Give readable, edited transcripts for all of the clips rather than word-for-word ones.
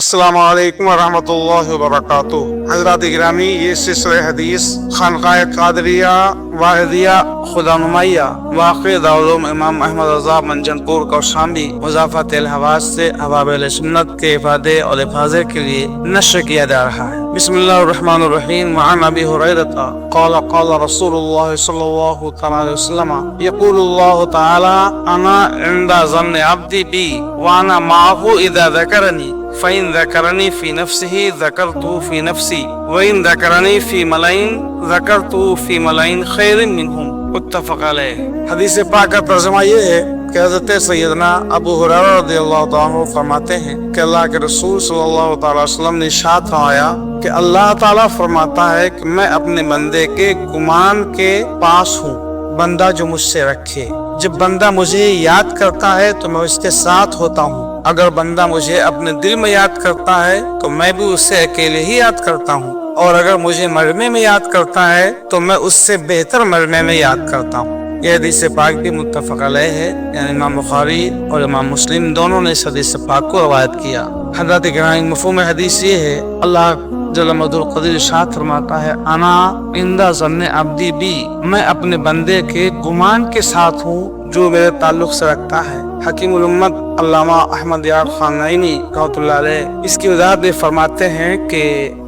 अस्सलाम वालेकुम वरहमतुल्लाहि वबरकातुह। हज़रात गिरामी, ये सिलसिला हदीस खानकाह कादरिया वाहिदिया खुदानुमाइया वाक़ई दारुल इमाम अहमद रज़ा मंजनपुर कौशाम्बी मुज़ाफ़त अल हवास से अहबाब अहले सुन्नत के इफ़ादे और हिफाज़त के लिए नश्र किया जा रहा है। बिस्मिल्लाहिर्रहमानिर्रहीम। वअन अबी हुरैरता क़ाल क़ाल रसूलुल्लाह सल्लल्लाहु अलैहि वसल्लम यक़ूलुल्लाहु तआला अना इंदा ज़न्न अब्दी बी व अना माअहु इज़ा ज़करनी फ़इन ज़करनी फ़ी नफ़्सिही ज़करतुहु फ़ी नफ़्सी व इन ज़करनी फ़ी मलाइन ज़करतुहु फ़ी मलाइन खैरिन मिनहुम। मुत्तफ़क़ अलैह। हदीस पाक का तर्जुमा ये है कि हज़रत सैयदना अबू हुरैरा रज़ियल्लाहु तआला अन्हु फरमाते हैं कि अल्लाह के रसूल सल्लल्लाहु अलैहि वसल्लम ने इरशाद फरमाया कि अल्लाह ताला फरमाता है कि मैं अपने बंदे के गुमान के पास हूँ। बंदा जो मुझसे रखे, जब बंदा मुझे याद करता है तो मैं उसके साथ होता हूँ। अगर बंदा मुझे अपने दिल में याद करता है तो मैं भी उससे अकेले ही याद करता हूँ, और अगर मुझे मरने में याद करता है तो मैं उससे बेहतर मरने में याद करता हूँ। यह हदीस पाक भी मुत्तफ़क़ अलैह है, यानी इमाम बुखारी और इमाम मुस्लिम दोनों ने इस हदीस पाक को रवायत किया। हज़रत गिरामी, मफ़हूम हदीस ये है, अल्लाह जल्ल मदुल क़दीर इरशाद फरमाता है अना इंदा ज़न्न अब्दी बी, मैं अपने बंदे के गुमान के साथ हूँ जो मेरे ताल्लुक़ से रखता है। हकीमुल उम्मत अल्लामा अहमद यार खान नईनी रहमतुल्लाह अलैह इसकी वज़ाहत में फरमाते हैं कि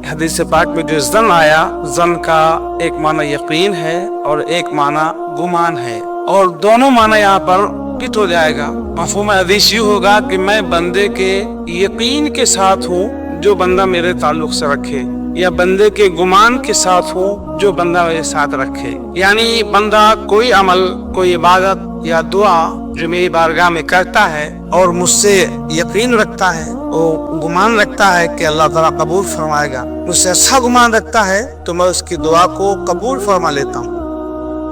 हदीस पाक में जो ज़न आया, ज़न का एक माना यकीन है और एक माना गुमान है, और दोनों माना यहाँ पर फिट हो जाएगा। मफ़हूम हदीस यूँ होगा कि मैं बंदे के यकीन के साथ हूँ जो बंदा मेरे ताल्लुक़ से रखे, या बंदे के गुमान के साथ हूँ जो बंदा मेरे साथ रखे। यानी बंदा कोई अमल, कोई इबादत या दुआ जो मेरी बारगाह में करता है और मुझसे यकीन रखता है, वो गुमान रखता है कि अल्लाह ताला कबूल फरमाएगा, मुझसे अच्छा गुमान रखता है तो मैं उसकी दुआ को कबूल फरमा लेता हूँ।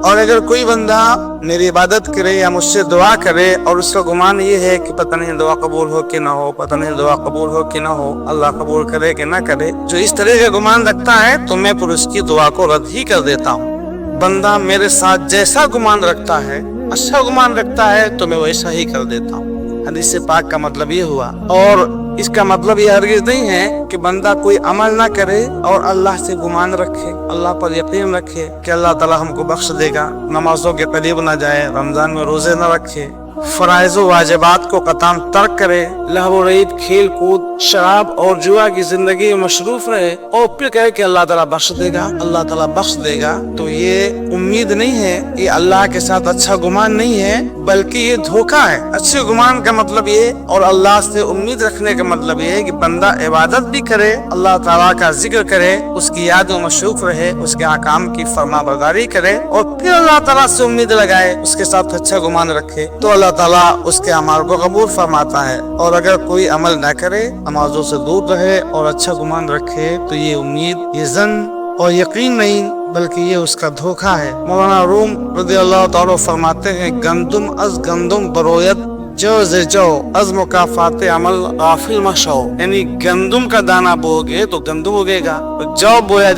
और अगर कोई बंदा मेरी इबादत करे या मुझसे दुआ करे और उसका गुमान ये है कि पता नहीं दुआ कबूल हो कि ना हो, पता नहीं दुआ कबूल हो कि ना हो, अल्लाह कबूल करे कि ना करे, जो इस तरह का गुमान रखता है तो मैं फिर उसकी दुआ को रद्द ही कर देता हूँ। बंदा मेरे साथ जैसा गुमान रखता है, अच्छा गुमान रखता है तो मैं वैसा ही कर देता हूँ। हदीस पाक का मतलब ये हुआ, और इसका मतलब ये हरगिज़ नहीं है कि बंदा कोई अमल ना करे और अल्लाह से गुमान रखे, अल्लाह पर यकीन रखे कि अल्लाह ताला हमको बख्श देगा, नमाजों के करीब ना जाए, रमजान में रोजे ना रखे, फराइज़ व वाजिबात को कतान तर्क करे, लहव रईब, खेल कूद, शराब और जुआ की जिंदगी में मशरूफ रहे, और फिर कहे कि अल्लाह ताला बख्श देगा, अल्लाह ताला बख्श देगा, तो ये उम्मीद नहीं है, ये अल्लाह के साथ अच्छा गुमान नहीं है, बल्कि ये धोखा है। अच्छे गुमान का मतलब ये और अल्लाह से उम्मीद रखने का मतलब ये है कि बंदा इबादत भी करे, अल्लाह ताला का जिक्र करे, उसकी याद में मशरूफ रहे, उसके अहकाम की फरमाबरदारी करे, और फिर अल्लाह ताला से उम्मीद लगाए, उसके साथ अच्छा गुमान रखे, तो अल्लाह ताला उसके अमाल को कबूल फरमाता है। और अगर कोई अमल न करे, नमाजों से दूर रहे और अच्छा गुमान रखे, तो ये उम्मीद, ये ज़न और यकीन नहीं बल्कि ये उसका धोखा है। मौलाना रूम रज़ियल्लाहु तआला फरमाते हैं, गंदुम अज गंदुम बरोयत जो से जो अज मुकाफाते अमल गाफिल मशो, यानी गंदुम का दाना बोगे तो गंदुम उगेगा, जौ बोया